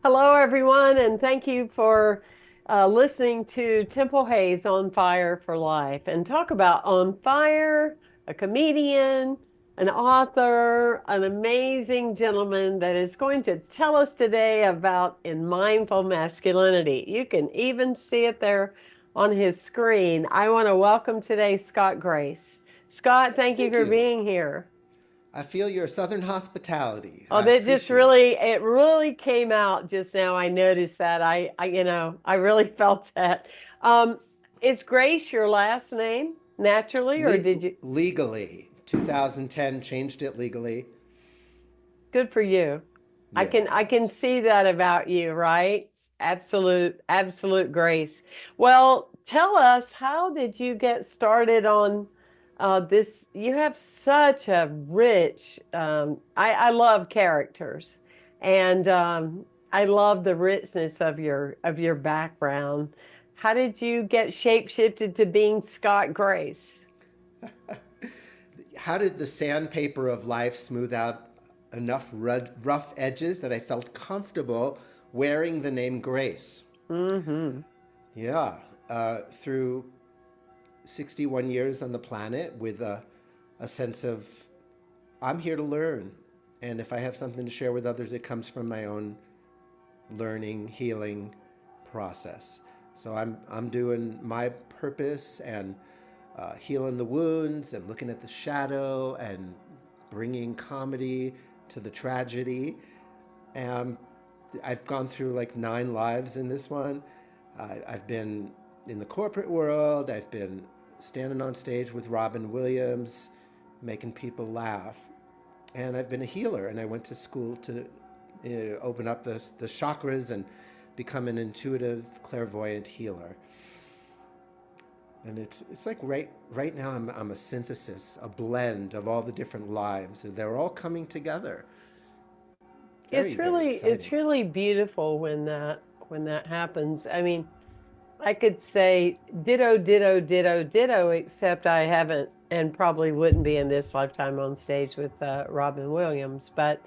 Hello, everyone, and thank you for listening to Temple Hayes on Fire for Life and talk about on fire, a comedian, an author, an amazing gentleman that is going to tell us today about in mindful masculinity. You can even see it there on his screen. I want to welcome today Scott Grace. Scott, thank you Thank for you. being here. I feel your southern hospitality. Oh, I that just appreciate it. really came out just now. I noticed that. I really felt that. Um, is Grace your last name naturally, or did you? Legally, 2010 changed it legally. Good for you. I can Yes. see that about you, right? Absolute grace. Well, tell us, how did you get started on this? You have such a rich, I love characters, and I love the richness of your background. How did you get shape shifted to being Scott Grace? How did the sandpaper of life smooth out enough rough edges that I felt comfortable wearing the name Grace? Mm-hmm. Yeah. Through 61 years on the planet with a sense of I'm here to learn. And if I have something to share with others, it comes from my own learning, healing process. So I'm doing my purpose and healing the wounds and looking at the shadow and bringing comedy to the tragedy. And I've gone through like 9 lives in this one. I've been in the corporate world. I've been standing on stage with Robin Williams, making people laugh. And I've been a healer, and I went to school to open up the chakras and become an intuitive, clairvoyant healer. And it's like right now I'm a synthesis, a blend of all the different lives. They're all coming together. Very, very It's exciting. really beautiful when that happens. I mean, I could say ditto, ditto, ditto, ditto, except I haven't and probably wouldn't be in this lifetime on stage with Robin Williams. But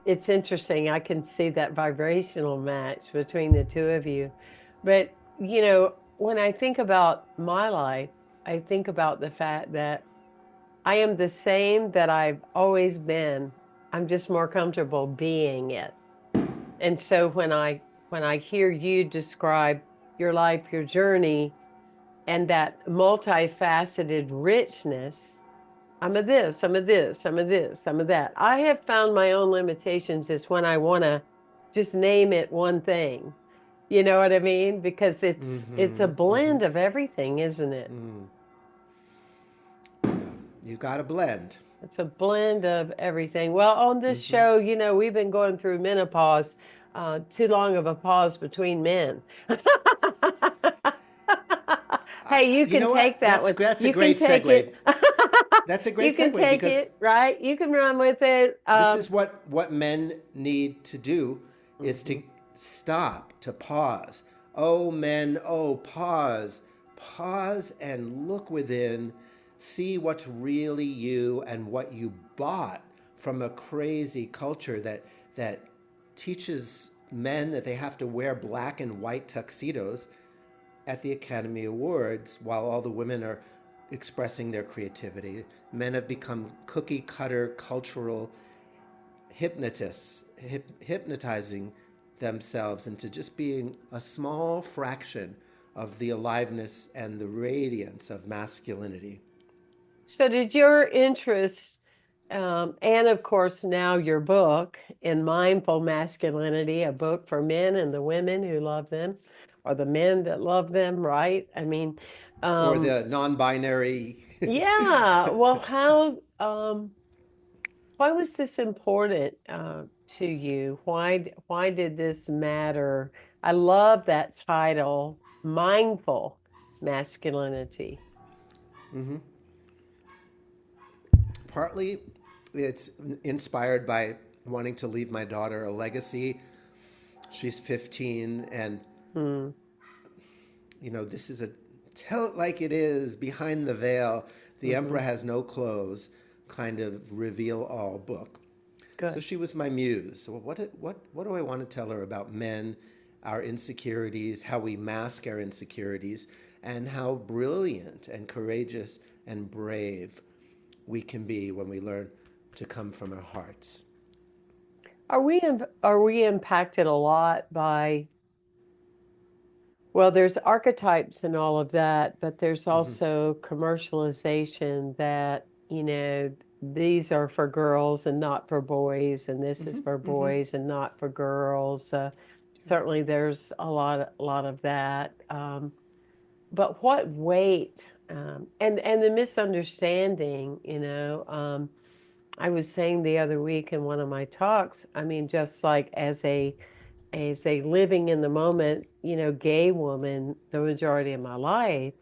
it's interesting. I can see that vibrational match between the two of you. But, when I think about my life, I think about the fact that I am the same that I've always been. I'm just more comfortable being it. And so when I hear you describe your life, your journey, and that multifaceted richness, I'm a this, I'm a this, I'm a this, I'm a that. I have found my own limitations is when I want to just name it one thing. You know what I mean? Because it's a Mm-hmm. Mm-hmm. blend of everything, isn't it? Mm. Yeah. You got to blend. It's a blend of everything. Well, on this Mm-hmm. show, we've been going through menopause, too long of a pause between men. Hey, you You can know what? take that one. That's a You can great take segue. it. That's a You great can segue take because it, right? You can run with it. this is what men need to do is to Mhm. stop, to pause. Oh men, oh pause. Pause and look within, see what's really you and what you bought from a crazy culture that teaches men that they have to wear black and white tuxedos at the Academy Awards while all the women are expressing their creativity. Men have become cookie cutter cultural hypnotists, hypnotizing themselves into just being a small fraction of the aliveness and the radiance of masculinity. So, did your interest, and of course now your book in Mindful Masculinity, a book for men and the women who love them, or the men that love them, right? I mean, Or um, the non binary. yeah. Well, why was this important to you? Why did this matter? I love that title, Mindful Masculinity. Mm-hmm. Partly it's inspired by wanting to leave my daughter a legacy. She's 15, and Hmm. this is a tell it like it is behind the veil. The Hmm. emperor has no clothes kind of reveal all book. So Good. she was my muse. So what do I want to tell her about men, our insecurities, how we mask our insecurities, and how brilliant and courageous and brave we can be when we learn to come from our hearts. Are we impacted a lot by, well, there's archetypes and all of that, but there's also commercialization that, these are for girls and not for boys, and this is for boys and not for girls. Certainly there's a lot of that. But what weight, and the misunderstanding, I was saying the other week in one of my talks, I mean, just like as a living in the moment, gay woman, the majority of my life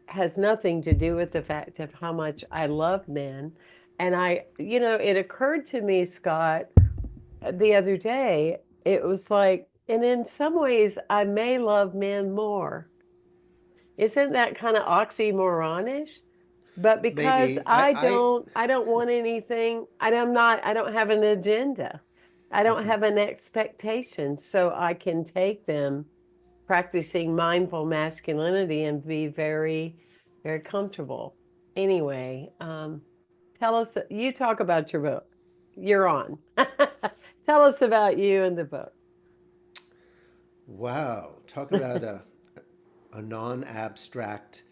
has nothing to do with the fact of how much I love men. And it occurred to me, Scott, the other day, it was like, and in some ways, I may love men more. Isn't that kind of oxymoronish? But because Maybe I I don't want anything, I don't have an agenda. I don't have an expectation, so I can take them practicing mindful masculinity and be very, very comfortable. Anyway, tell us, you talk about your book. You're on. Tell us about you and the book. wow, talk about a non-abstract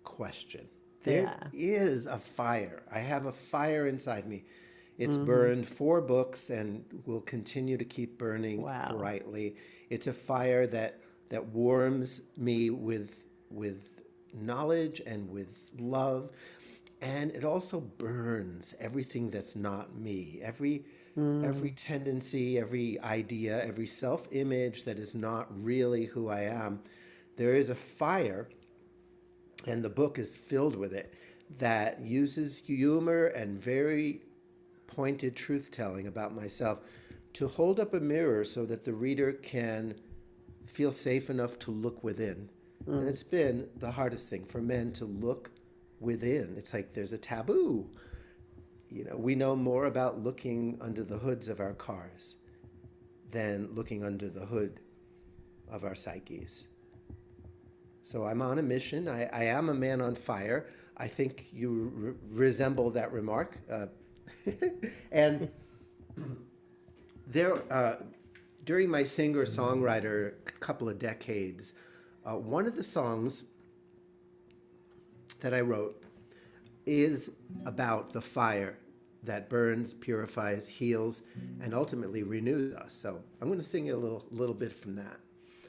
question. There Yeah. is a fire. I have a fire inside me. It's Hmm. burned 4 books and will continue to keep burning Wow. brightly. It's a fire that warms me with knowledge and with love, and it also burns everything that's not me. Every Mm. tendency, every idea, every self-image that is not really who I am. There is a fire, and the book is filled with it, that uses humor and very pointed truth telling about myself to hold up a mirror so that the reader can feel safe enough to look within. And Mm. it's been the hardest thing for men to look within. It's like there's a taboo. We know more about looking under the hoods of our cars than looking under the hood of our psyches. So I'm on a mission. I am a man on fire. I think you resemble that remark. And there, during my singer-songwriter couple of decades, one of the songs that I wrote is about the fire that burns, purifies, heals, and ultimately renews us. So I'm going to sing you a little bit from that.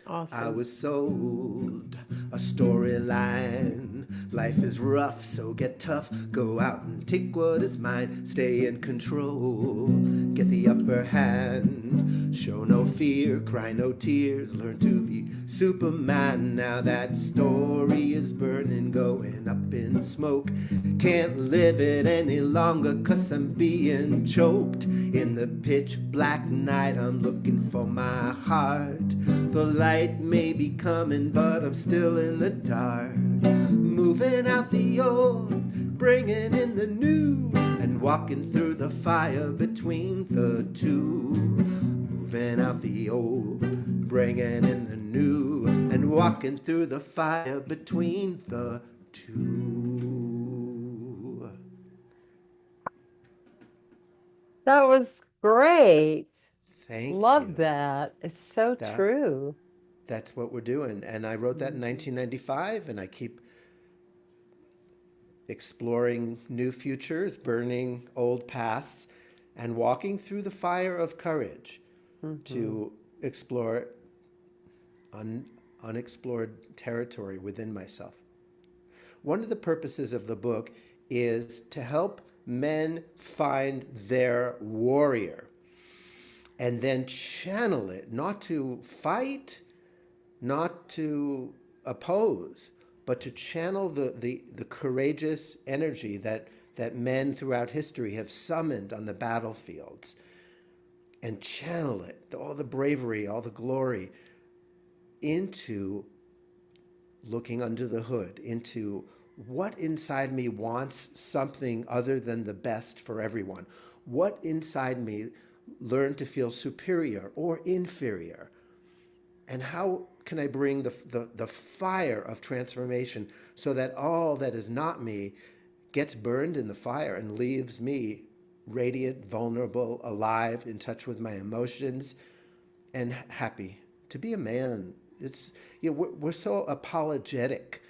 I Awesome. was sold a storyline. Life is rough, so get tough. Go out and take what is mine. Stay in control. Get the upper hand. Show no fear, cry no tears. Learn to be Superman. Now that story is burning, going up in smoke. Can't live it any longer, 'cause I'm being choked. In the pitch black night, I'm looking for my heart. The light may be coming, but I'm still in the dark. Moving out the old, bringing in the new, and walking through the fire between the two. Moving out the old, bringing in the new, and walking through the fire between the two. That was great. Thank Love you. that. It's so That true. that's what we're doing. And I wrote that in Mhm. 1995, and I keep exploring new futures, burning old pasts, and walking through the fire of courage Mhm. to explore unexplored territory within myself. One of the purposes of the book is to help men find their warrior and then channel it, not to fight, not to oppose, but to channel the courageous energy that men throughout history have summoned on the battlefields, and channel it, all the bravery, all the glory, into looking under the hood, into what inside me wants something other than the best for everyone. what inside me learned to feel superior or inferior? And how can I bring the fire of transformation so that all that is not me gets burned in the fire and leaves me radiant, vulnerable, alive, in touch with my emotions, and happy to be a man? It's, we're so apologetic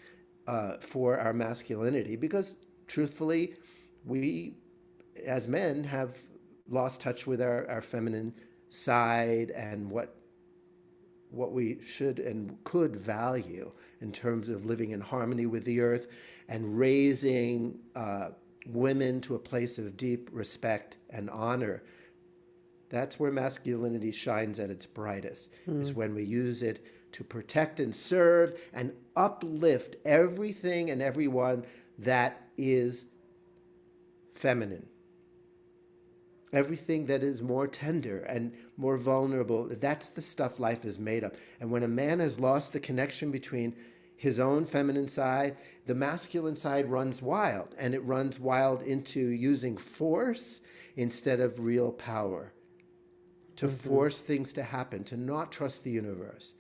for our masculinity because, truthfully, we as men have lost touch with our feminine side and what we should and could value in terms of living in harmony with the earth and raising women to a place of deep respect and honor. That's where masculinity shines at its brightest, is Mm. when we use it to protect and serve and uplift everything and everyone that is feminine. Everything that is more tender and more vulnerable, that's the stuff life is made of. And when a man has lost the connection between his own feminine side, the masculine side runs wild, and it runs wild into using force instead of real power, to Hmm. force things to happen, to not trust the universe.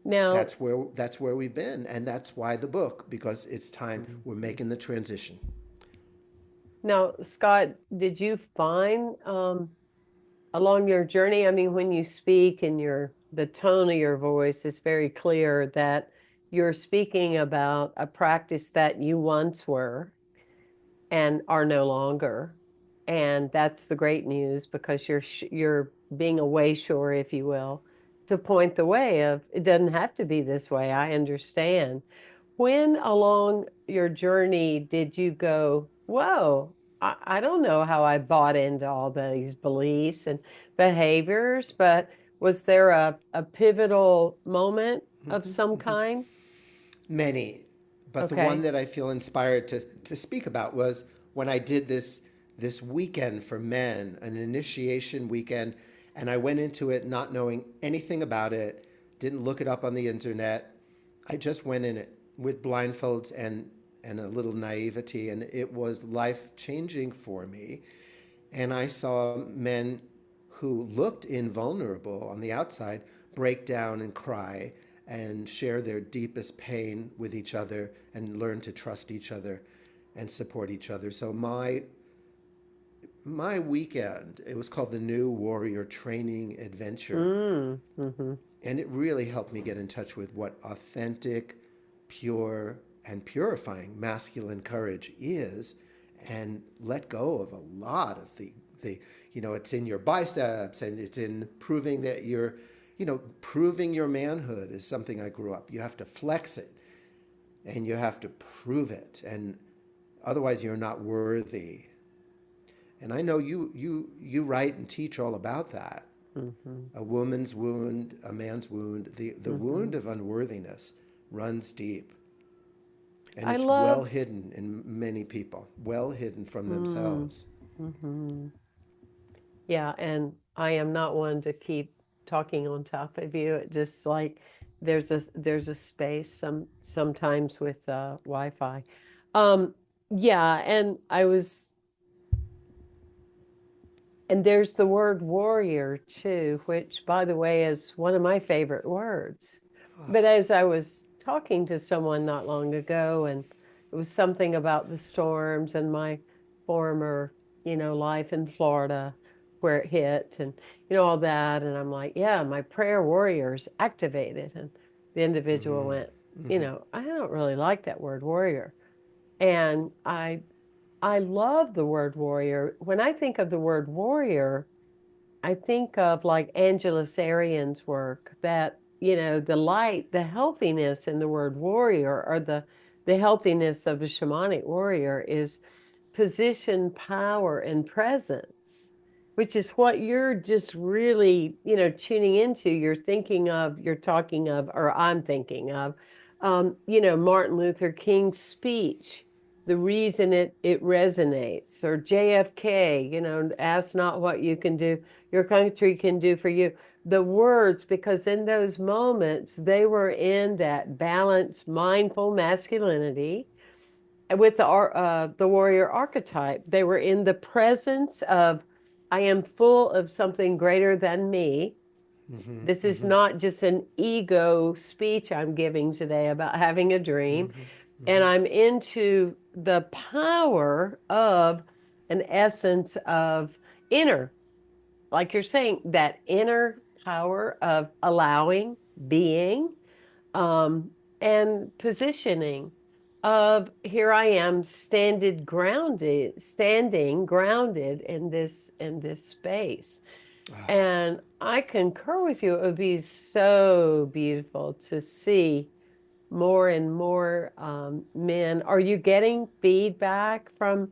Now, That's where we've been, and that's why the book, because it's time we're Mhm. making the transition. Now, Scott, did you find along your journey, I mean, when you speak and the tone of your voice is very clear that you're speaking about a practice that you once were and are no longer. And that's the great news because you're being a way shore, if you will, to point the way of it doesn't have to be this way. I understand. When along your journey did you go, whoa, I don't know how I bought into all these beliefs and behaviors, but was there a pivotal moment of some kind? Many, but the one Okay. that I feel inspired to speak about was when I did this weekend for men, an initiation weekend, and I went into it not knowing anything about it, didn't look it up on the internet. I just went in it with blindfolds and a little naivety, and it was life changing for me. And I saw men who looked invulnerable on the outside break down and cry and share their deepest pain with each other and learn to trust each other and support each other. So my weekend, it was called the New Warrior Training Adventure, Mm-hmm. and it really helped me get in touch with what authentic, pure, and purifying masculine courage is, and let go of a lot of the it's in your biceps, and it's in proving that proving your manhood is something I grew up. You have to flex it, and you have to prove it, and otherwise you're not worthy. And I know you write and teach all about that. Mm-hmm. A woman's wound, a man's wound, the Mm-hmm. wound of unworthiness runs deep. And I it's well love. hidden in many people, well hidden from Mm, themselves. hmm. Yeah, and I am not one to keep talking on top of you. It just like there's a space sometimes with Wi-Fi. Um, yeah, and there's the word warrior too, which by the way is one of my favorite words. But as I was talking to someone not long ago, and it was something about the storms and my former, life in Florida where it hit and all that. And I'm like, yeah, my prayer warriors activated. And the individual went, I don't really like that word warrior. And I love the word warrior. When I think of the word warrior, I think of like Angeles Arian's work that, the light, the healthiness in the word warrior or the healthiness of a shamanic warrior is position, power, and presence, which is what you're just really, tuning into. You're thinking of, you're talking of, or I'm thinking of, Martin Luther King's speech, the reason it resonates, or JFK, ask not what you can do, your country can do for you. The words, because in those moments, they were in that balanced, mindful masculinity with the warrior archetype. They were in the presence of, I am full of something greater than me. Mm-hmm. This is Mm-hmm. not just an ego speech I'm giving today about having a dream. Mm-hmm. And Mm-hmm. I'm into the power of an essence of inner, like you're saying, that inner power of allowing, being, um, and positioning of here I am standing grounded in this space. And I concur with you. It would be so beautiful to see more and more men. Are you getting feedback from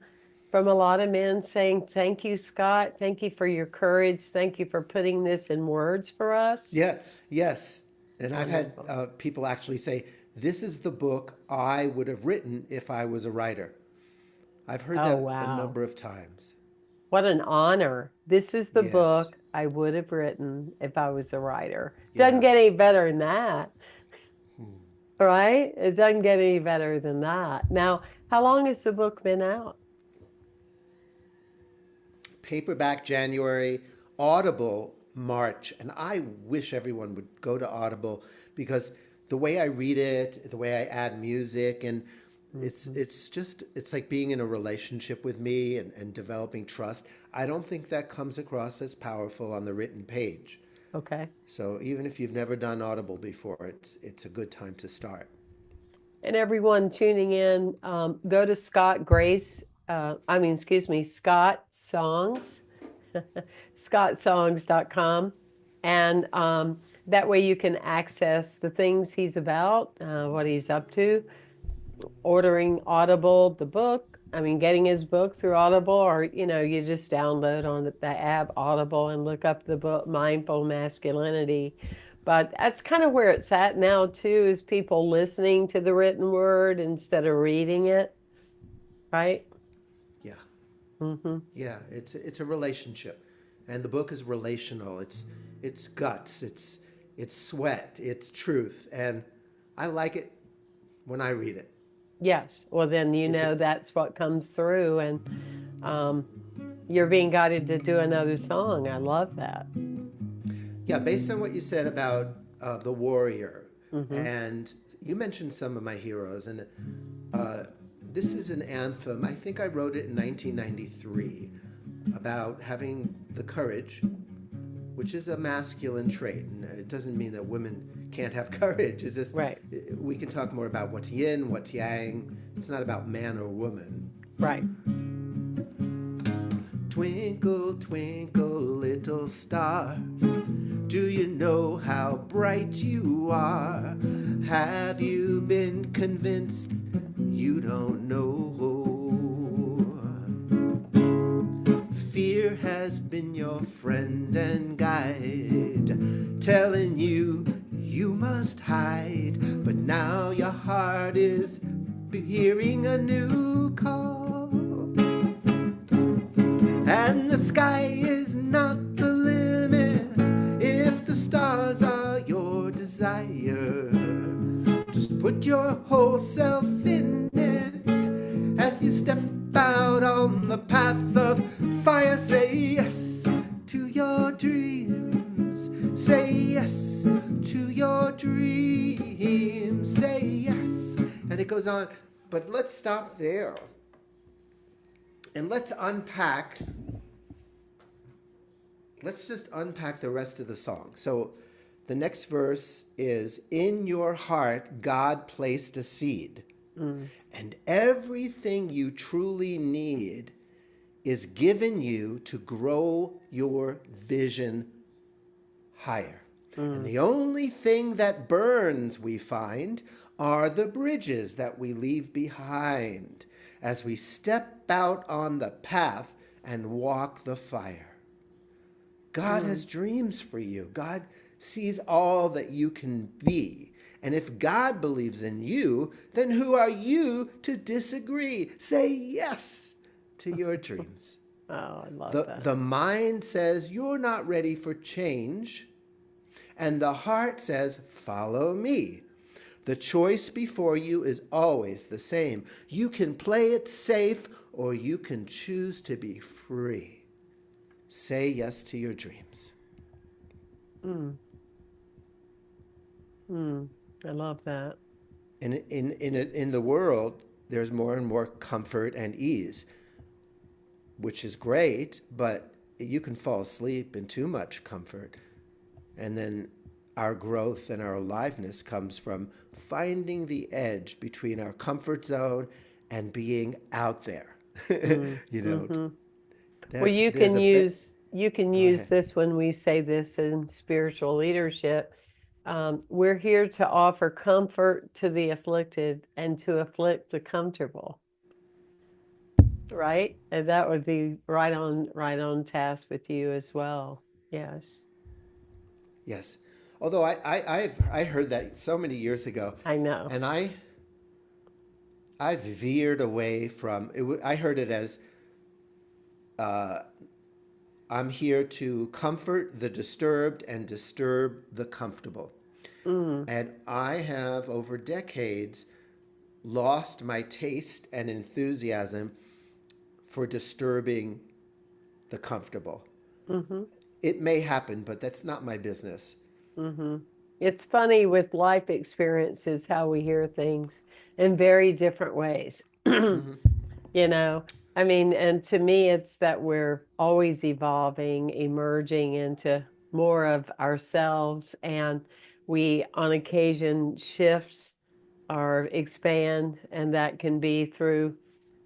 a lot of men saying, "Thank you, Scott. Thank you for your courage. Thank you for putting this in words for us"? Yeah, yes. And I've had Wonderful. people actually say, this is the book I would have written if I was a writer. I've heard Oh, that a wow. number of times. What an honor. This is the Yes. book I would have written if I was a writer. Doesn't Yeah. get any better than that, right? It doesn't get any better than that. Now, how long has the book been out? Paperback January, Audible March. And I wish everyone would go to Audible because the way I read it, the way I add music, and Mhm. it's like being in a relationship with me and developing trust. I don't think that comes across as powerful on the written page. Okay. So even if you've never done Audible before, it's a good time to start. And everyone tuning in, go to Scott Grace, excuse me, Scott Songs, scottsongs.com. And that way you can access the things he's about, what he's up to, ordering Audible, the book. I mean, getting his book through Audible, or, you just download on the app Audible and look up the book, Mindful Masculinity. But that's kind of where it's at now, too, is people listening to the written word instead of reading it, right? Yeah. Mm-hmm. Yeah, it's a relationship, and the book is relational. It's guts, it's sweat, it's truth, and I like it when I read it. Yes. Well, then It's a that's what comes through, and um, you're being guided to do another song. I love that. Yeah, based on what you said about the warrior, Mm-hmm. and you mentioned some of my heroes, and uh, this is an anthem. I think I wrote it in 1993 about having the courage, which is a masculine trait. And it doesn't mean that women can't have courage. It's just Right. we can talk more about what's yin, what's yang. It's not about man or woman. Right. Twinkle, twinkle, little star. Do you know how bright you are? Have you been convinced you don't know? Fear has been your friend and guide, telling you you must hide. But now your heart is hearing a new call. And the sky is not the limit if the stars are your desire. Just put your whole self in it as you step out on the path of fire. Say yes to your dreams. Say yes to your dreams. Say yes. And it goes on. But let's stop there. And let's just unpack the rest of the song. So the next verse is, in your heart, God placed a seed. Mm. And everything you truly need is given you to grow your vision higher. And Mm. the only thing that burns, we find, are the bridges that we leave behind as we step out on the path and walk the fire. God has dreams for you. God sees all that you can be. And if God believes in you, then who are you to disagree? Say yes to your dreams. Oh, I love that. The mind says you're not ready for change, and the heart says, follow me. The choice before you is always the same. You can play it safe or you can choose to be free. Say yes to your dreams. Mm, mm. I love that. And in the world, there's more and more comfort and ease, which is great, but you can fall asleep in too much comfort. And then our growth and our aliveness comes from finding the edge between our comfort zone and being out there. Mm, you know, hmm. Well, that's there's a bit. you can Go use ahead. this when we say this in spiritual leadership. We're here to offer comfort to the afflicted and to afflict the comfortable, right? And that would be right on task with you as well. Yes, Yes. Although I heard that so many years ago, I know. and I veered away from it. I heard it as I'm here to comfort the disturbed and disturb the comfortable. Mm, And I have, over decades, lost my taste and enthusiasm for disturbing the comfortable. mm-hmm, It may happen, but that's not my business. mm-hmm. It's funny with life experiences how we hear things in very different ways. You know, I mean, and to me, it's that we're always evolving, emerging into more of ourselves, and we on occasion shift or expand, and that can be through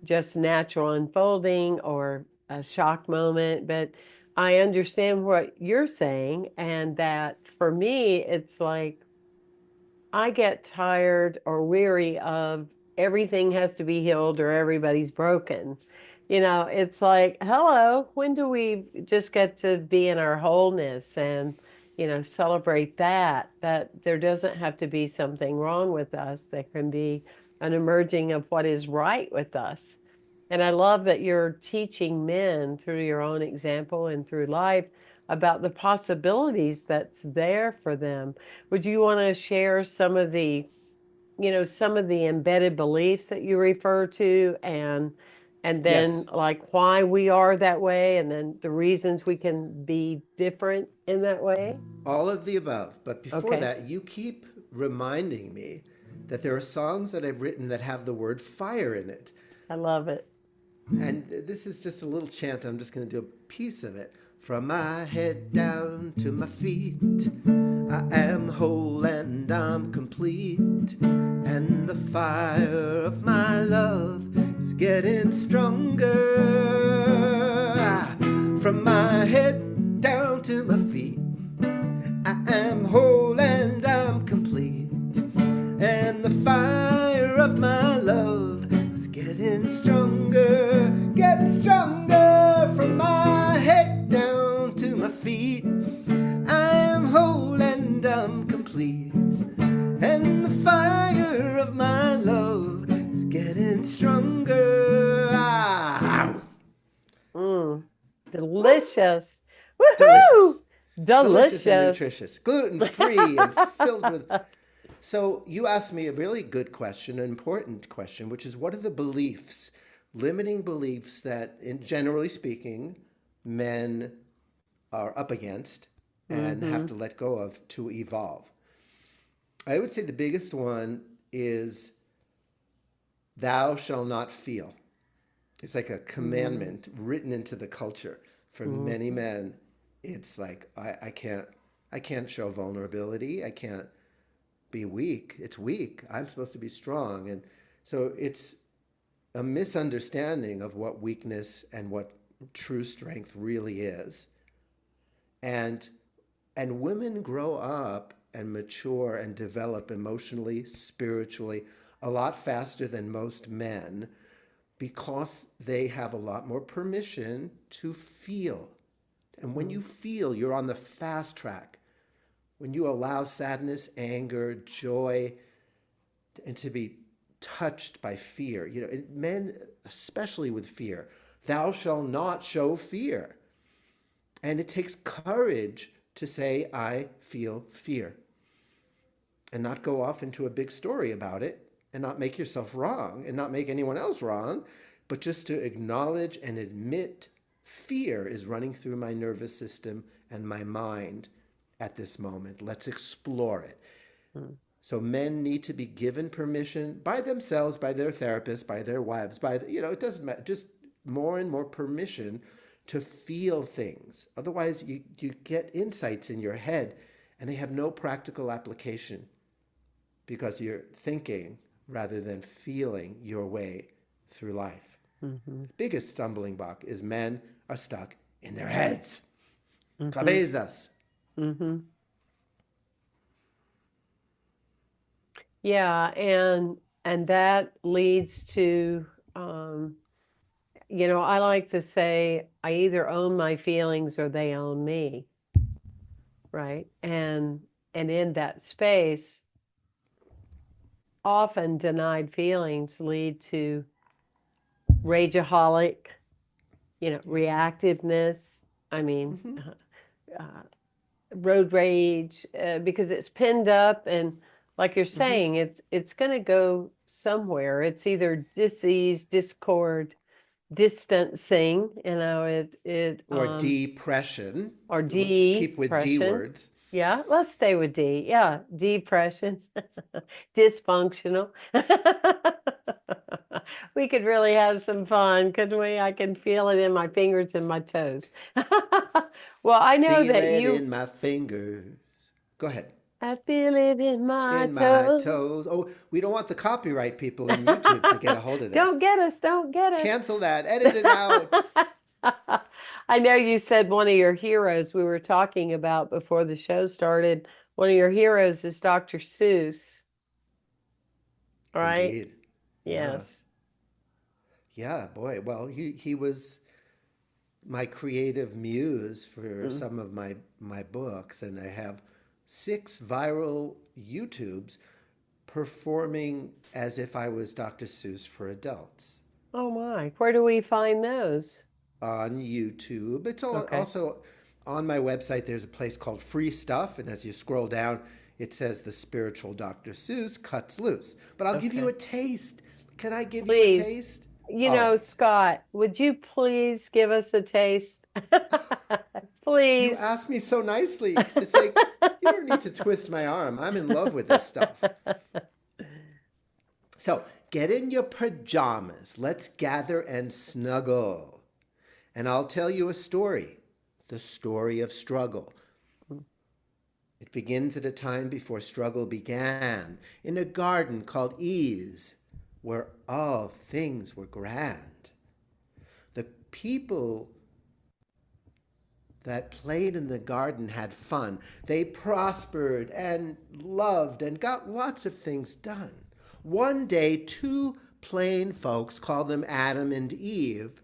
just natural unfolding or a shock moment. But I understand what you're saying, and that for me, it's like I get tired or weary of everything has to be healed or everybody's broken. You know, it's like, hello, when do we just get to be in our wholeness and, celebrate that there doesn't have to be something wrong with us. There can be an emerging of what is right with us. And I love that you're teaching men through your own example and through life about the possibilities that's there for them. Would you want to share some of the embedded beliefs that you refer to, and then Yes, like why we are that way and then the reasons we can be different in that way? all of the above. But before Okay. that, you keep reminding me that there are songs that I've written that have the word fire in it. I love it. And this is just a little chant. I'm just going to do a piece of it. From my head down to my feet, I am whole and I'm complete. And the fire of my love is getting stronger. From my head down to my feet, I am whole and I'm complete. And the fire of my love is getting stronger, getting stronger. From my head down to my feet, I am whole and I'm complete. And the fire of my love is getting stronger. Ah, Mm, woo, delicious. delicious. Woohoo! Delicious and Delicious. nutritious, gluten free and filled with. So, you asked me a really good question, an important question, which is what are the beliefs, limiting beliefs that, generally speaking, men are up against and have Mm-hmm. to let go of to evolve? I would say the biggest one is thou shall not feel. It's like a commandment written into the culture. For many Mm-hmm. men, it's like I can't show vulnerability. I can't be weak. It's weak. I'm supposed to be strong. And so it's a misunderstanding of what weakness and what true strength really is. And women grow up and mature and develop emotionally, spiritually, a lot faster than most men because they have a lot more permission to feel. And when you feel, you're on the fast track. When you allow sadness, anger, joy, and to be touched by fear, men, especially with fear, thou shalt not show fear. And it takes courage to say, I feel fear. and not go off into a big story about it and not make yourself wrong and not make anyone else wrong, but just to acknowledge and admit fear is running through my nervous system and my mind at this moment. Let's explore it. Mm. So men need to be given permission by themselves, by their therapists, by their wives, it doesn't matter, just more and more permission to feel things. Otherwise, you get insights in your head and they have no practical application because you're thinking rather than feeling your way through life. Mm-hmm. The biggest stumbling block is men are stuck in their heads. Mm-hmm. Cabezas. Mm-hmm. Yeah, and that leads to I like to say I either own my feelings or they own me, right? And in that space, often denied feelings lead to rageaholic, reactiveness. I mean, uh, road rage, because it's pinned up, and like you're saying, it's going to go somewhere. It's either disease, discord, distancing, Or depression. or Let's keep with D depression. words. Yeah, let's stay with D. Yeah, depression, dysfunctional. We could really have some fun, couldn't we? I can feel it in my fingers and my toes. Well, I know Feel that it you, in my fingers. Go ahead. I feel it in my In my toes. toes. Oh, we don't want the copyright people in YouTube to get a hold of this. Don't get us, don't get us. Cancel that. Edit it out. I know you said one of your heroes we were talking about before the show started. One of your heroes is Dr. Seuss, right? Indeed. Yes. Yeah. Yeah, boy. Well, he was my creative muse for Mm. some of my books, and I have 6 viral YouTubes performing as if I was Dr. Seuss for adults Oh my. Where do we find those? on YouTube. It's Okay. also on my website. There's a place called Free Stuff, and as you scroll down, it says the spiritual Dr. Seuss cuts loose. But I'll give you Okay. a taste. Can I give you a Please. taste? All right. Scott, would you please give us a taste? You Please. asked me so nicely. It's like, you don't need to twist my arm. I'm in love with this stuff. So get in your pajamas. Let's gather and snuggle. And I'll tell you a story, the story of struggle. It begins at a time before struggle began, in a garden called ease, where all things were grand. The people that played in the garden had fun. They prospered and loved and got lots of things done. One day, 2 plain folks, call them Adam and Eve,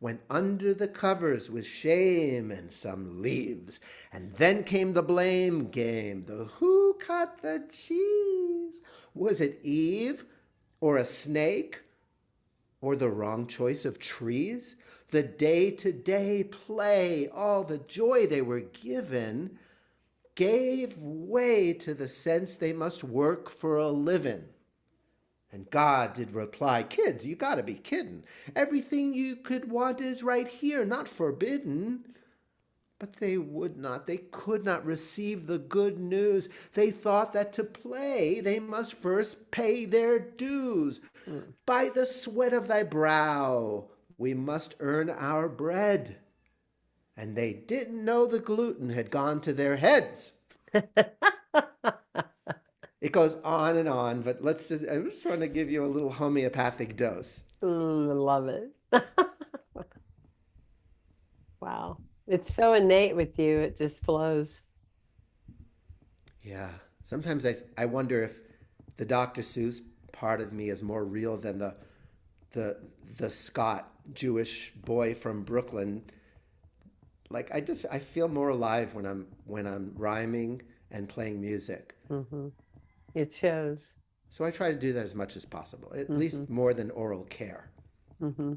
went under the covers with shame and some leaves. And then came the blame game, the who cut the cheese. Was it Eve or a snake or the wrong choice of trees? The day-to-day play, all the joy they were given, gave way to the sense they must work for a living. And God did reply, kids, you gotta be kidding. Everything you could want is right here, not forbidden. But they would not, they could not receive the good news. They thought that to play, they must first pay their dues. Mm. By the sweat of thy brow, we must earn our bread. And they didn't know the gluten had gone to their heads. It goes on and on, but I just want to give you a little homeopathic dose. I love it. Wow. It's so innate with you, it just flows. Yeah. Sometimes I wonder if the Dr. Seuss part of me is more real than the the Scott Jewish boy from Brooklyn. Like I feel more alive when I'm rhyming and playing music. Hmm. It shows. So I try to do that as much as possible, at Hmm. least more than oral care. Hmm.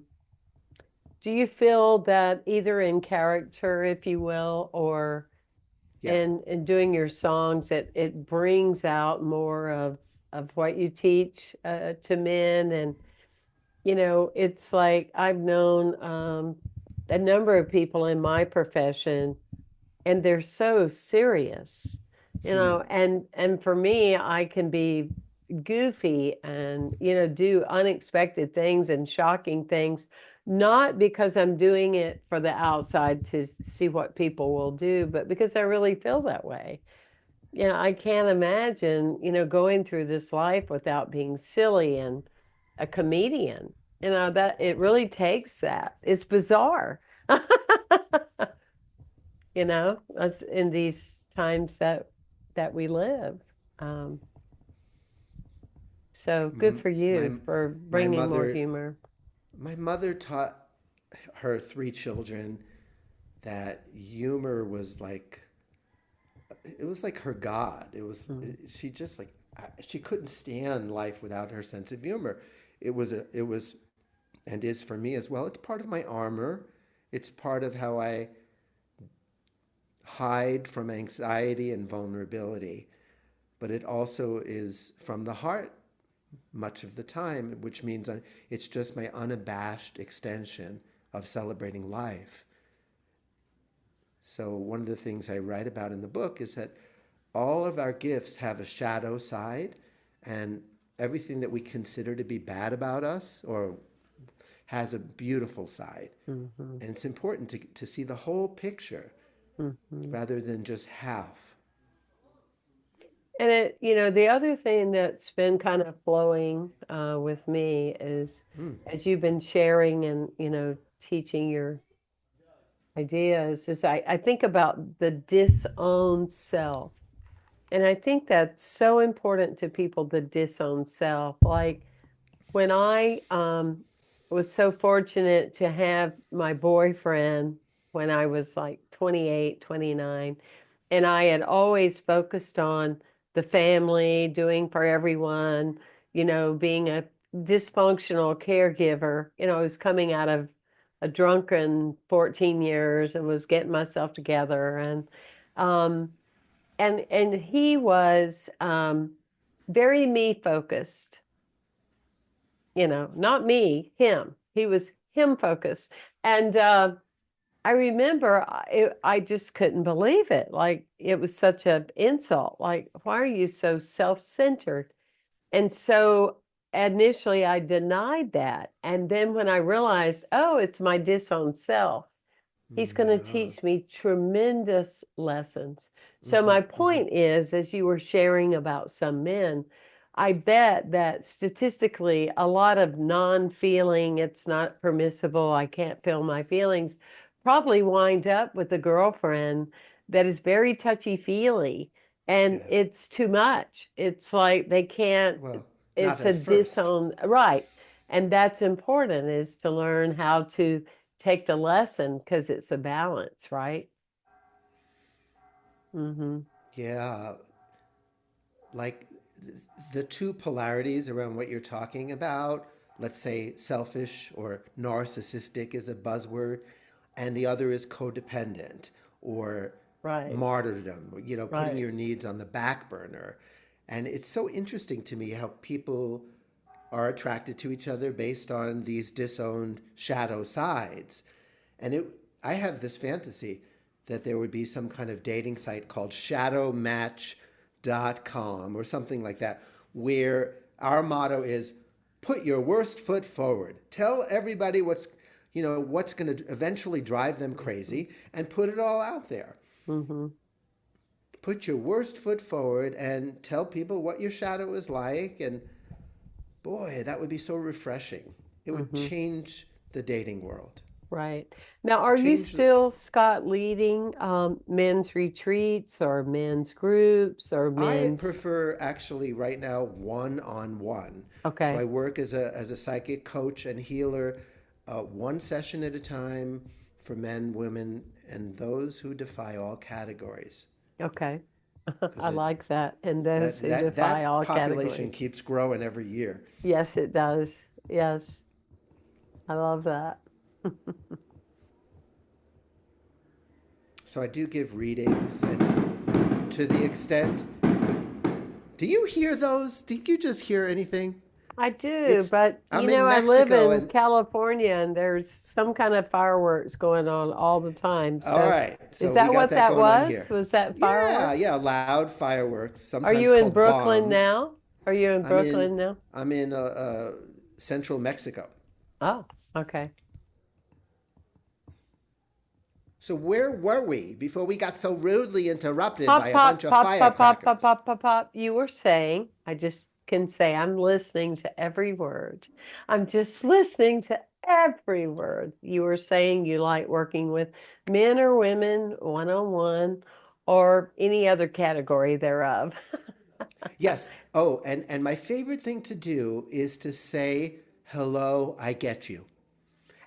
Do you feel that either in character, if you will, or Yeah. and doing your songs, it brings out more of what you teach to men. And it's like I've known a number of people in my profession, and they're so serious, and for me, I can be goofy and do unexpected things and shocking things, not because I'm doing it for the outside to see what people will do, but because I really feel that way. I can't imagine going through this life without being silly and a comedian. That it really takes that. It's bizarre. That's in these times that we live. Um, so good M- for My you for my bringing more mother humor. my mother taught her three children that humor was like, it was like her god. It was, Mm, she just like, she couldn't stand life without her sense of humor. It was and is for me as well. It's part of my armor. It's part of how I hide from anxiety and vulnerability. But it also is from the heart much of the time, which means it's just my unabashed extension of celebrating life. So, one of the things I write about in the book is that all of our gifts have a shadow side, and everything that we consider to be bad about us or has a beautiful side. mhm, And it's important to see the whole picture mhm. rather than just half. And the other thing that's been kind of flowing with me is Mm, as you've been sharing and teaching your ideas, is I think about the disowned self. And I think that's so important to people, the disowned self. Like when I was so fortunate to have my boyfriend when I was like 28, 29, and I had always focused on the family, doing for everyone, being a dysfunctional caregiver. I was coming out of a drunken 14 years and was getting myself together. Um, and he was very me focused, not me, him. He was him focused. And I remember I just couldn't believe it. Like it was such an insult. Like, why are you so self-centered? And so initially I denied that. And then when I realized, oh, it's my disowned self, he's going to yeah. teach me tremendous lessons. So Mm-hmm, my mm-hmm. point is, as you were sharing about some men, I bet that statistically, a lot of non-feeling, it's not permissible, I can't feel my feelings, probably wind up with a girlfriend that is very touchy-feely, and Yeah. it's too much. It's like they can't, Well, not it's a at first. disown, right. And that's important, is to learn how to take the lesson because it's a balance, right? Mm-hmm. Yeah. Like the two polarities around what you're talking about, let's say selfish or narcissistic is a buzzword, and the other is codependent or Right, martyrdom, putting right. your needs on the back burner. And it's so interesting to me how people are attracted to each other based on these disowned shadow sides. And I have this fantasy that there would be some kind of dating site called shadowmatch.com or something like that, where our motto is put your worst foot forward. Tell everybody what's going to eventually drive them Mm-hmm. crazy and put it all out there. Mm-hmm. Put your worst foot forward and tell people what your shadow is like, and boy, that would be so refreshing. It would Mm-hmm. change the dating world. Right. Now, are you Change the, still, Scott, leading men's retreats or men's groups or I men's? prefer actually right now one on one. So Okay. I work as a psychic coach and healer, one session at a time for men, women, and those who defy all categories. Okay. Because I like that. And those that who that defy that all population categories. keeps growing every year. Yes, it does. Yes, I love that. So I do give readings, and to the extent, do you hear those? Did you just hear anything? I do, It's but I'm in I live Mexico, in and California and there's some kind of fireworks going on all the time. all So right, is so we that got what that that going on was? here. Was that Yeah, fireworks? yeah, loud fireworks, Are sometimes you in called Brooklyn bombs. now? Are you in I'm in Brooklyn now? I'm in central Mexico. Oh, okay. So where were we before we got so rudely interrupted by Pop, a bunch pop, of pop, pop, pop, pop, firecrackers? pop, pop, pop. You were saying, I just can say I'm listening to every word. I'm just listening to every word. You were saying you like working with men or women, one-on-one, or any other category thereof. Yes. Oh, and my favorite thing to do is to say, hello, I get you.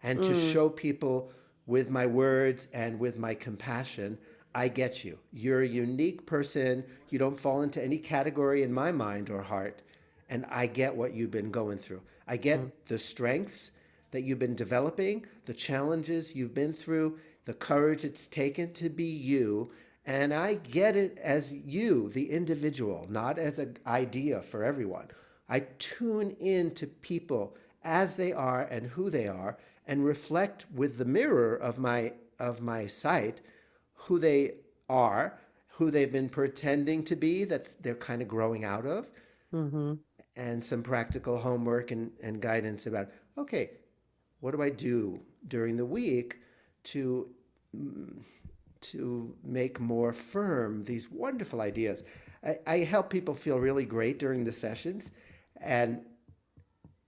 And to Mm, show people with my words and with my compassion, I get you. You're a unique person. You don't fall into any category in my mind or heart. And I get what you've been going through. I mm, get the strengths that you've been developing, the challenges you've been through, the courage it's taken to be you. And I get it as you, the individual, not as an idea for everyone. I tune in to people as they are and who they are and reflect with the mirror of my sight who they are, who they've been pretending to be that they're kind of growing out of, mm-hmm. and some practical homework and guidance about, okay, what do I do during the week to to make more firm these wonderful ideas. I help people feel really great during the sessions, and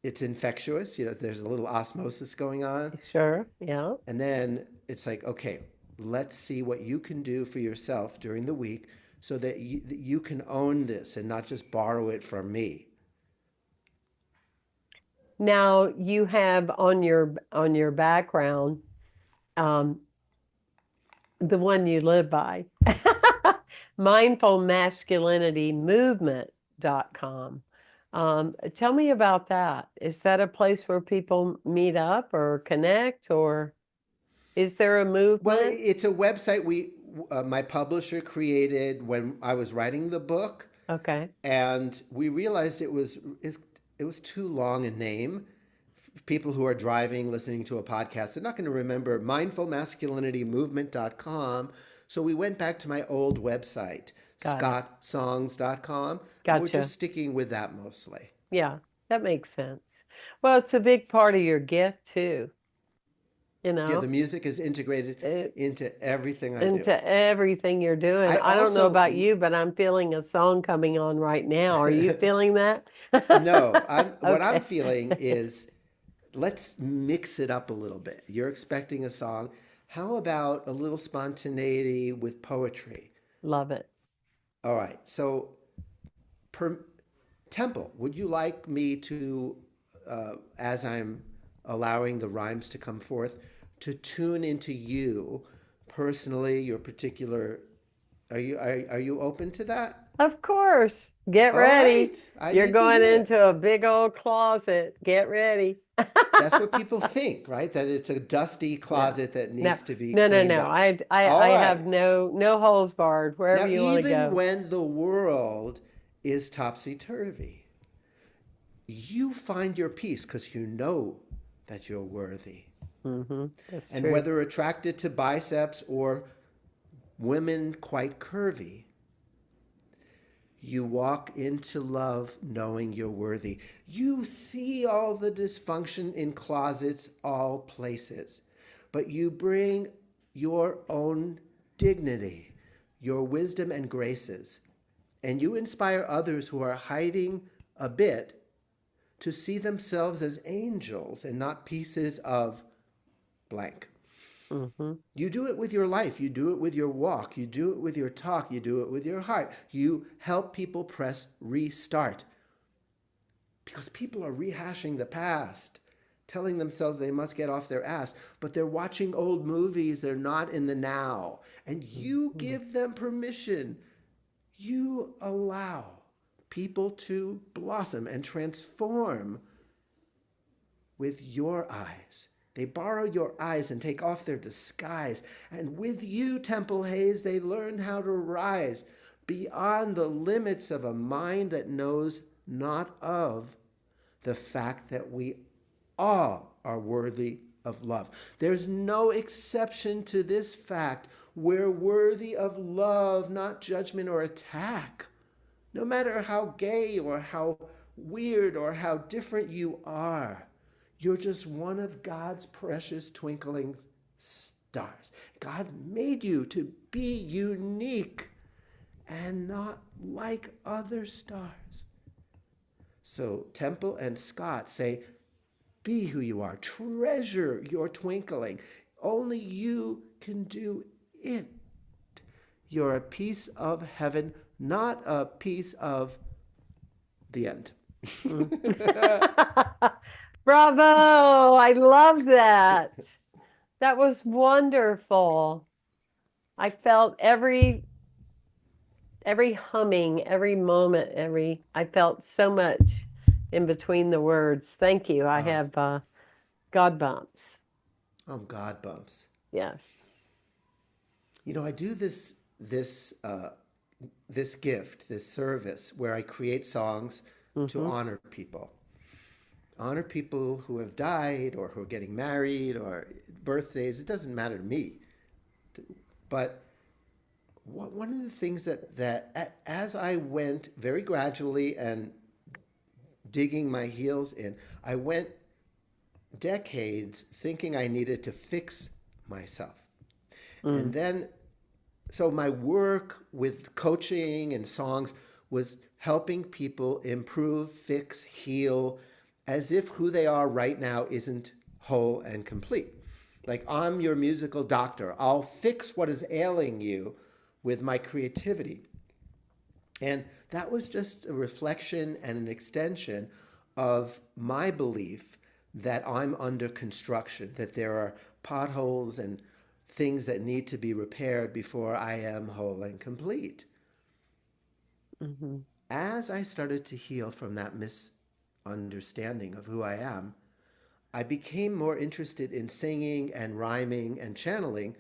it's infectious. There's a little osmosis going on. Sure. Yeah. And then it's like, okay, let's see what you can do for yourself during the week so that you can own this and not just borrow it from me. Now you have on your background, um, the one you live by. Mindful Masculinity Movement.com. Tell me about that. Is that a place where people meet up or connect, or is there a Well, movement? it's a website my publisher created when I was writing the book, Okay, and we realized it was too long a name. People who are driving, listening to a podcast, they're not going to remember mindfulmasculinitymovement.com. So we went back to my old website, got it. scottsongs.com, and we're just Gotcha. sticking with that mostly. Yeah, that makes sense. Well, it's a big part of your gift too, you Yeah, the know, music is integrated it, into everything I do. into everything you're doing. I I don't know also, about you, but I'm feeling a song coming on right now. Are you feeling that? no, what I'm Okay. feeling is let's mix it up a little bit. You're expecting a song. How about a little spontaneity with poetry? Love it. All right. So, per, Temple, would you like me to, as I'm allowing the rhymes to come forth, to tune into you personally, your particular? Are you open to that? Of course. Get All ready. right. I You're need to going hear it. into a big old closet. Get ready. That's what people think, right? That it's a dusty No. closet that No. needs to be No, no, cleaned no. up. I All have right. no holds barred wherever Now, you want to even go. when the world is topsy turvy, you find your peace because you know that you're worthy. That's And true. whether attracted to biceps or women quite curvy, you walk into love knowing you're worthy. You see all the dysfunction in closets, all places, but you bring your own dignity, your wisdom and graces, and you inspire others who are hiding a bit to see themselves as angels and not pieces of blank. hmm You do it with your life. You do it with your walk. You do it with your talk. You do it with your heart. You help people press restart because people are rehashing the past, telling themselves they must get off their ass, but they're watching old movies. They're not in the now. And you give them permission. You allow people to blossom and transform with your eyes They borrow your eyes and take off their disguise. And with you, Temple Haze, they learned how to rise beyond the limits of a mind that knows not of the fact that we all are worthy of love. There's no exception to this fact. We're worthy of love, not judgment or attack. No matter how gay or how weird or how different you are, you're just one of God's precious twinkling stars. God made you to be unique and not like other stars. So Temple and Scott say, be who you are. Treasure your twinkling. Only you can do it. You're a piece of heaven, not a piece of the end. Mm. Bravo! I love that. That was wonderful. I felt every humming, every moment, every I felt so much in between the words. Thank you. I Oh, have God bumps. God bumps. Yes. I do this gift, this service, where I create songs to Mm-hmm. honor people who have died or who are getting married or birthdays. It doesn't matter to me, but one of the things that as I went very gradually and digging my heels in, I went decades thinking I needed to fix myself. And Mm. then, so my work with coaching and songs was helping people improve, fix, heal, as if who they are right now isn't whole and complete. Like, I'm your musical doctor. I'll fix what is ailing you with my creativity. And that was just a reflection and an extension of my belief that I'm under construction, that there are potholes and things that need to be repaired before I am whole and complete. Mm-hmm. As I started to heal from that misunderstanding of who I am, I became more interested in singing and rhyming and channeling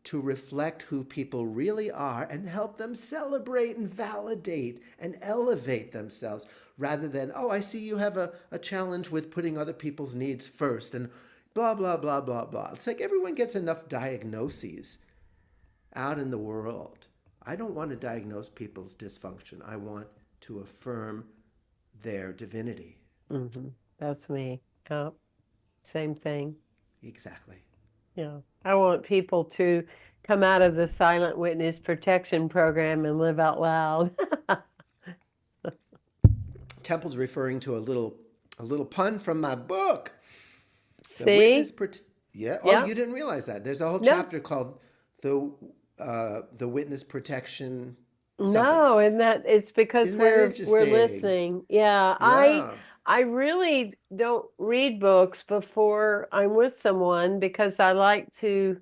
to reflect who people really are and help them celebrate and validate and elevate themselves rather than, oh, I see you have a challenge with putting other people's needs first and blah, blah, blah, blah, blah. It's like everyone gets enough diagnoses out in the world. I don't want to diagnose people's dysfunction. I want to affirm their divinity. Mm-hmm. That's me. Yep. Same thing. Exactly. Yeah. I want people to come out of the silent witness protection program and live out loud. Temple's referring to a little pun from my book. The See? witness, yeah. Oh, Yeah. you didn't realize that. There's a whole No. chapter called the the witness protection something. No, and that it's because Isn't that we're interesting? listening. Yeah, Yeah. I really don't read books before I'm with someone because I like to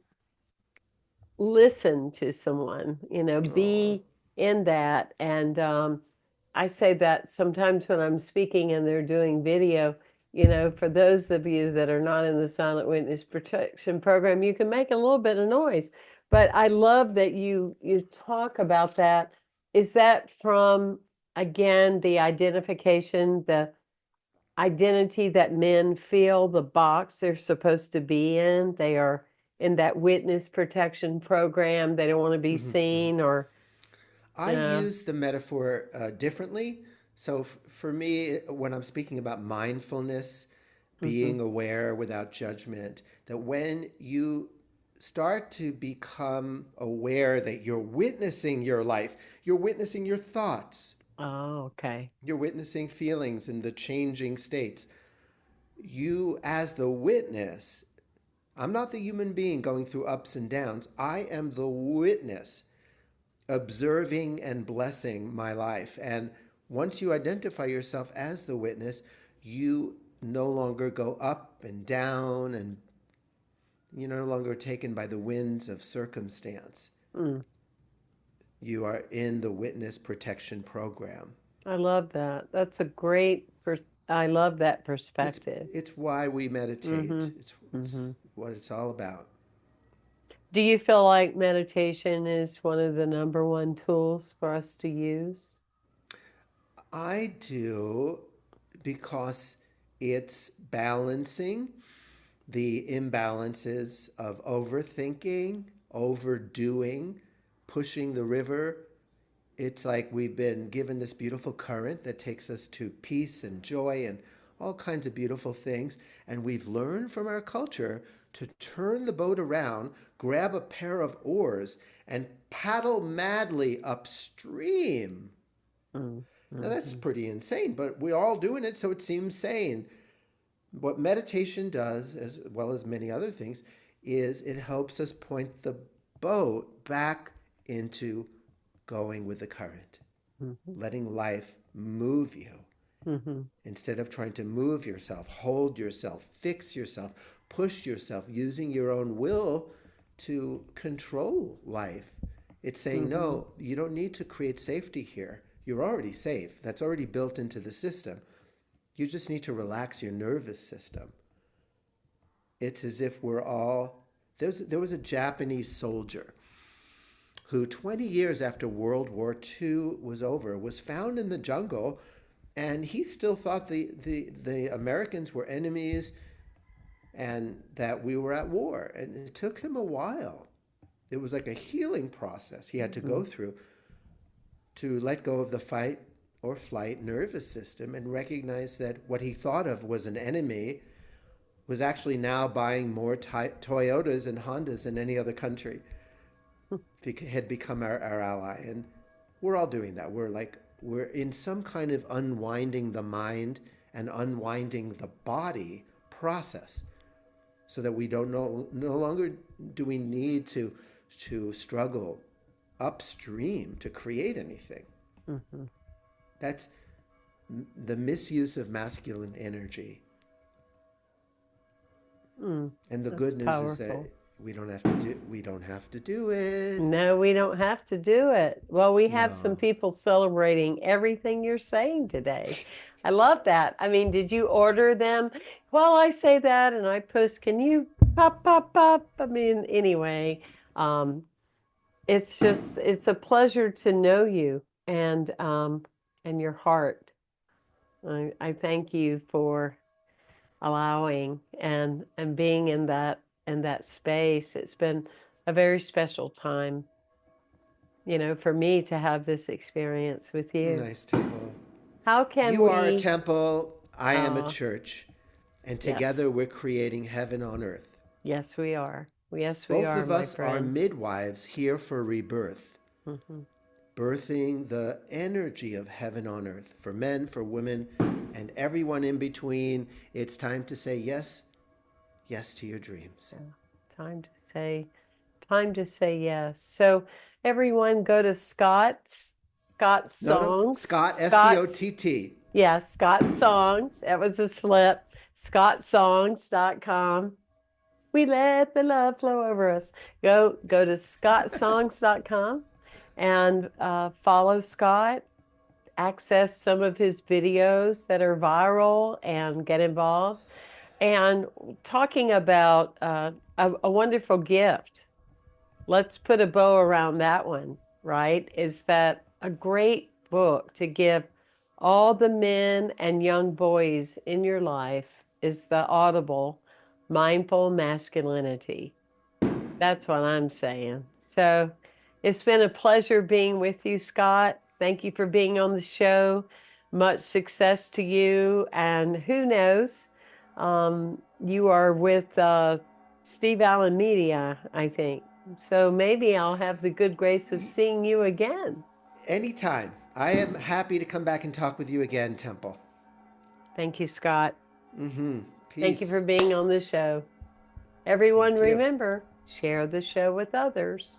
listen to someone, Oh. be in that. And I say that sometimes when I'm speaking and they're doing video, for those of you that are not in the Silent Witness Protection Program, you can make a little bit of noise. But I love that you talk about that. Is that from, again, the identification, the identity that men feel the box they're supposed to be in? They are in that witness protection program. They don't want to be seen or, I yeah. use the metaphor differently. So for me, when I'm speaking about mindfulness, Hmm. being aware without judgment, that when you start to become aware that you're witnessing your life, you're witnessing your thoughts, Oh, okay. you're witnessing feelings and the changing states. You, as the witness, I'm not the human being going through ups and downs. I am the witness observing and blessing my life. And once you identify yourself as the witness, you no longer go up and down and you're no longer taken by the winds of circumstance. Mm, You are in the witness protection program. I love that. That's a great I love that It's perspective. it's why we Mm-hmm. meditate. It's Mm-hmm. what it's all about. Do you feel like meditation is one of the number one tools for us to use? I do because it's balancing the imbalances of overthinking, overdoing, pushing the river. It's like we've been given this beautiful current that takes us to peace and joy and all kinds of beautiful things. And we've learned from our culture to turn the boat around, grab a pair of oars, and paddle madly upstream. Now, that's Mm-hmm. pretty insane, but we're all doing it, so it seems sane. What meditation does, as well as many other things, is it helps us point the boat back into going with the current, Mm-hmm. letting life move you Mm-hmm. instead of trying to move yourself, hold yourself, fix yourself, push yourself, using your own will to control life. It's saying, Mm-hmm. no, you don't need to create safety here. You're already safe. That's already built into the system. You just need to relax your nervous system. It's as if we're all. There was a Japanese soldier who, 20 years after World War II was over, was found in the jungle, and he still thought the Americans were enemies and that we were at war. And it took him a while. It was like a healing process he had to Mm-hmm. go through to let go of the fight or flight nervous system and recognize that what he thought of was an enemy was actually now buying more Toyotas and Hondas than any other country. Had become our ally. And we're all doing that. We're in some kind of unwinding the mind and unwinding the body process so that we don't no longer do we need to struggle upstream to create anything. Mm-hmm. That's the misuse of masculine energy. Mm. And the That's good news is that powerful. we don't have to do it. No, we don't have to do it. Well, we have some No. people celebrating everything you're saying today. I love that. I mean, did you order them? Well, I say that and I post, can you pop, pop, pop? I mean, anyway, um, it's a pleasure to know you and your heart. I thank you for allowing and being in that space. It's been a very special time, for me to have this experience with you. Nice temple. How can You are a we, temple, I am a uh, church, and yes, together we're creating heaven on earth. yes, we are. Yes, we Both are, of my us are friend. midwives here for rebirth, Hmm. birthing the energy of heaven on earth for men, for women, and everyone in between. It's time to say yes, yes to your dreams. Yeah. Time to say, time to say yes. So everyone go to Scott's No, no, songs, Scott, S C O Scott's, T T. yeah, Scott's songs. That was a slip. scottsongs.com. We let the love flow over us. Go to scottsongs.com and follow Scott, access some of his videos that are viral and get involved. And talking about a wonderful gift, let's put a bow around that one, right? Is that a great book to give all the men and young boys in your life is the Audible Mindful Masculinity. That's what I'm saying. So it's been a pleasure being with you, Scott. Thank you for being on the show. Much success to you. And who knows, you are with Steve Allen Media, I think. So maybe I'll have the good grace of seeing you again. Anytime. I am happy to come back and talk with you again, Temple. Thank you, Scott. Thank you for Peace. being on the show. Everyone, Thank you. remember, share the show with others.